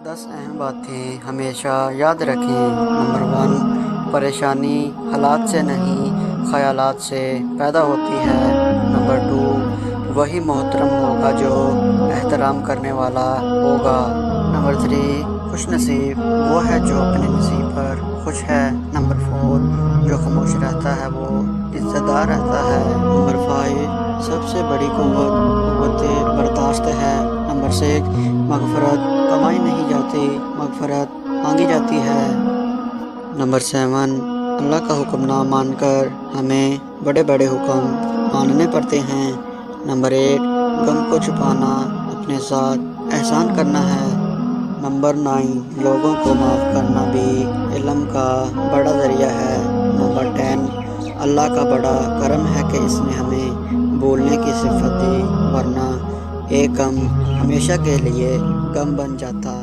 10 اہم باتیں ہمیشہ یاد رکھیں۔ نمبر 1، پریشانی حالات سے نہیں خیالات سے پیدا ہوتی ہے۔ نمبر 2، وہی محترم ہوگا جو احترام کرنے والا ہوگا۔ نمبر 3، خوش نصیب وہ ہے جو اپنے نصیب پر خوش ہے۔ نمبر 4، جو خاموش رہتا ہے وہ عزت دار رہتا ہے۔ نمبر 5، سب سے بڑی قوت برداشت ہے۔ نمبر 6، مغفرت کمائی نہیں جاتی، مغفرت مانگی جاتی ہے۔ نمبر 7، اللہ کا حکم نہ مان کر ہمیں بڑے بڑے حکم ماننے پڑتے ہیں۔ نمبر 8، غم کو چھپانا اپنے ساتھ احسان کرنا ہے۔ نمبر 9، لوگوں کو معاف کرنا بھی علم کا بڑا ذریعہ ہے۔ نمبر 10، اللہ کا بڑا کرم ہے کہ اس نے ہمیں بولنے کی صفت دی، ورنہ ایک غم ہمیشہ کے لیے غم بن جاتا۔